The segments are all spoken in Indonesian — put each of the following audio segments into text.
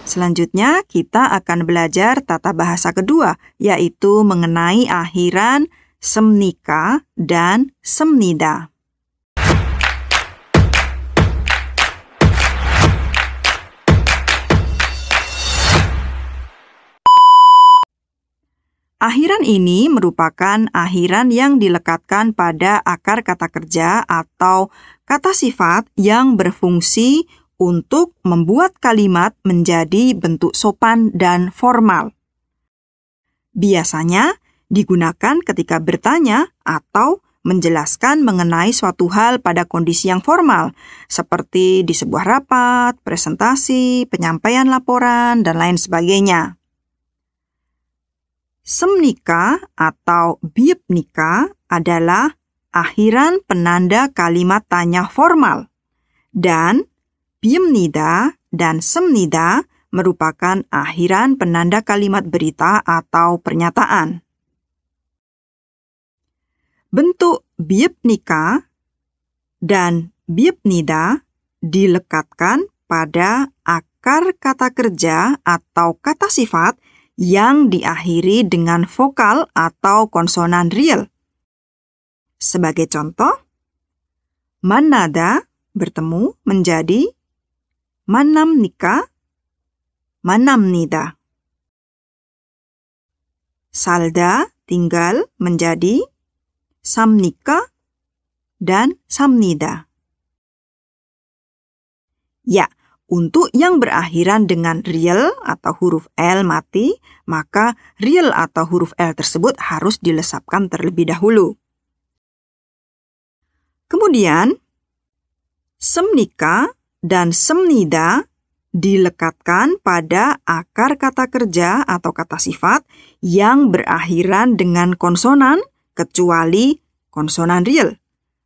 Selanjutnya, kita akan belajar tata bahasa kedua, yaitu mengenai akhiran semnika dan semnida. Akhiran ini merupakan akhiran yang dilekatkan pada akar kata kerja atau kata sifat yang berfungsi untuk membuat kalimat menjadi bentuk sopan dan formal. Biasanya digunakan ketika bertanya atau menjelaskan mengenai suatu hal pada kondisi yang formal, seperti di sebuah rapat, presentasi, penyampaian laporan, dan lain sebagainya. Semnika atau biepnika adalah akhiran penanda kalimat tanya formal, dan biemnida dan semnida merupakan akhiran penanda kalimat berita atau pernyataan. Bentuk biepnika dan biepnida dilekatkan pada akar kata kerja atau kata sifat yang diakhiri dengan vokal atau konsonan real. Sebagai contoh, manada bertemu menjadi manamnika, manamnida. Salda tinggal menjadi samnika dan samnida. Ya, untuk yang berakhiran dengan real atau huruf L mati, maka real atau huruf L tersebut harus dilesapkan terlebih dahulu. Kemudian, semnika dan semnida dilekatkan pada akar kata kerja atau kata sifat yang berakhiran dengan konsonan kecuali konsonan real.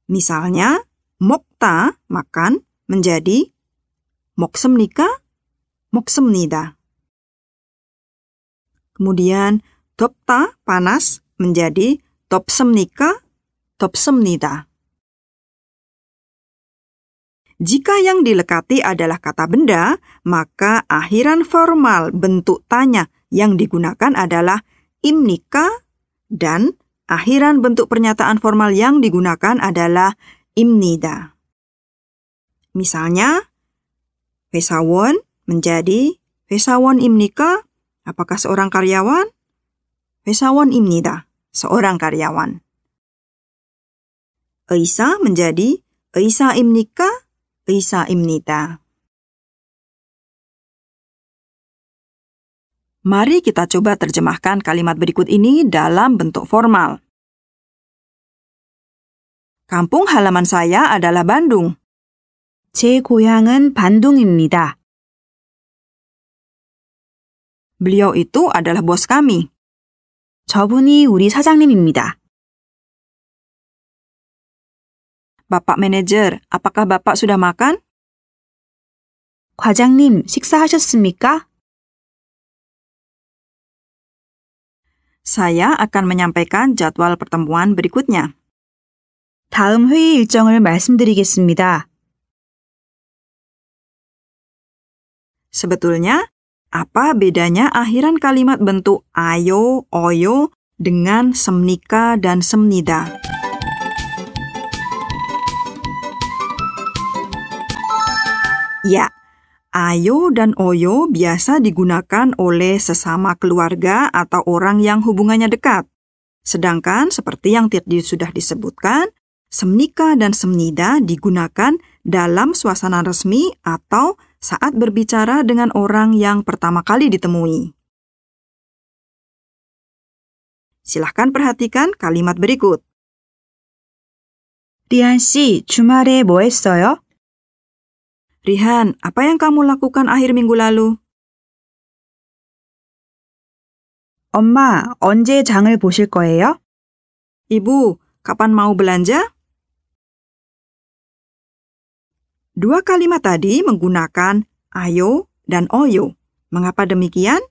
Misalnya, mokta, makan, menjadi moksemnika, moksemnida. Kemudian, topta, panas, menjadi topsemnika, topsemnida. Jika yang dilekati adalah kata benda, maka akhiran formal bentuk tanya yang digunakan adalah imnika dan akhiran bentuk pernyataan formal yang digunakan adalah imnida. Misalnya, 회사원 menjadi 회사원 imnika, apakah seorang karyawan? 회사원입니다, seorang karyawan. 의사 menjadi 의사입니까? 의사입니다. Mari kita coba terjemahkan kalimat berikut ini dalam bentuk formal. Kampung halaman saya adalah Bandung. 제 고향은 반동입니다. Beliau itu adalah bos kami. 저분이 우리 사장님입니다. Bapak manajer, apakah Bapak sudah makan? 과장님, 식사하셨습니까? Saya akan menyampaikan jadwal pertemuan berikutnya. 다음 회의 일정을 말씀드리겠습니다. Sebetulnya, apa bedanya akhiran kalimat bentuk ayo, oyo dengan semnika dan semnida? Ya, ayo dan oyo biasa digunakan oleh sesama keluarga atau orang yang hubungannya dekat. Sedangkan seperti yang tadi sudah disebutkan, semnika dan semnida digunakan dalam suasana resmi atau saat berbicara dengan orang yang pertama kali ditemui. Silahkan perhatikan kalimat berikut. 리안 씨, 주말에 뭐 했어요? Rihan, apa yang kamu lakukan akhir minggu lalu? 엄마, 언제 장을 보실 거예요? Ibu, kapan mau belanja? Dua kalimat tadi menggunakan ayo dan oyo. Mengapa demikian?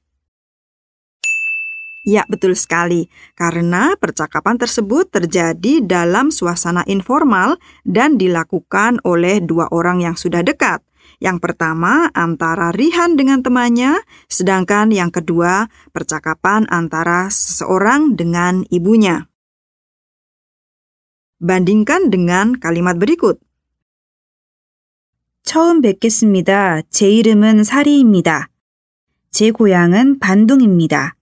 Ya, betul sekali. Karena percakapan tersebut terjadi dalam suasana informal dan dilakukan oleh dua orang yang sudah dekat. Yang pertama antara Rihan dengan temannya, sedangkan yang kedua percakapan antara seseorang dengan ibunya. Bandingkan dengan kalimat berikut. 처음 뵙겠습니다. 제 이름은 사리입니다. 제 고향은 반둥입니다.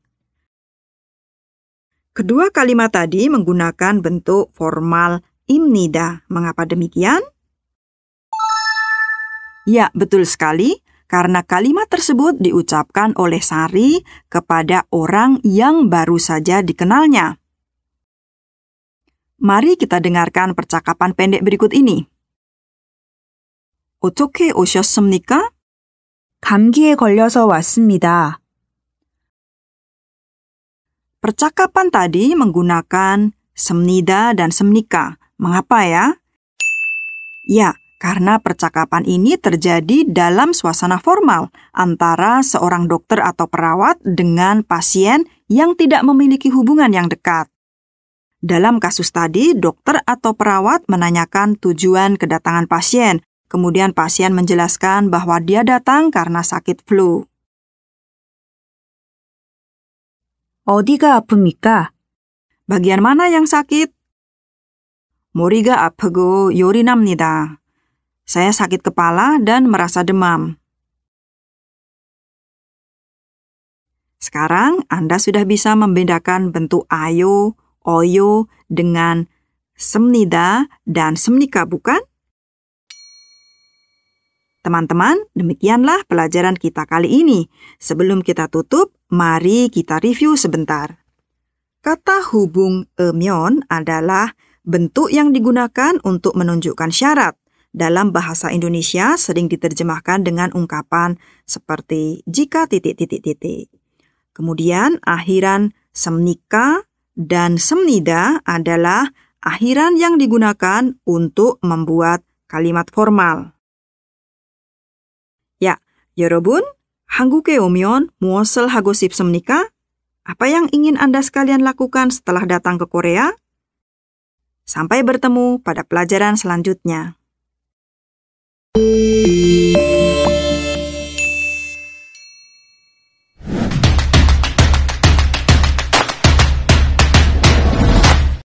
Kedua kalimat tadi menggunakan bentuk formal imnida. Mengapa demikian? Ya, betul sekali. Karena kalimat tersebut diucapkan oleh Sari kepada orang yang baru saja dikenalnya. Mari kita dengarkan percakapan pendek berikut ini. 어떻게 오셨습니까? 감기에 걸려서 왔습니다. Percakapan tadi menggunakan semnida dan semnika. Mengapa ya? Ya, karena percakapan ini terjadi dalam suasana formal antara seorang dokter atau perawat dengan pasien yang tidak memiliki hubungan yang dekat. Dalam kasus tadi, dokter atau perawat menanyakan tujuan kedatangan pasien. Kemudian pasien menjelaskan bahwa dia datang karena sakit flu. 어디가 아픕니까? Bagian mana yang sakit? 머리가 아프고 열이 납니다. Saya sakit kepala dan merasa demam. Sekarang Anda sudah bisa membedakan bentuk ayo, oyo dengan semnida dan semnika, bukan? Teman-teman, demikianlah pelajaran kita kali ini. Sebelum kita tutup, mari kita review sebentar. Kata hubung emyon adalah bentuk yang digunakan untuk menunjukkan syarat. Dalam bahasa Indonesia sering diterjemahkan dengan ungkapan seperti jika ... Kemudian akhiran semnika dan semnida adalah akhiran yang digunakan untuk membuat kalimat formal. Ya, 여러분, 한국에 오면 무엇을 하고 싶습니까? Apa yang ingin Anda sekalian lakukan setelah datang ke Korea? Sampai bertemu pada pelajaran selanjutnya.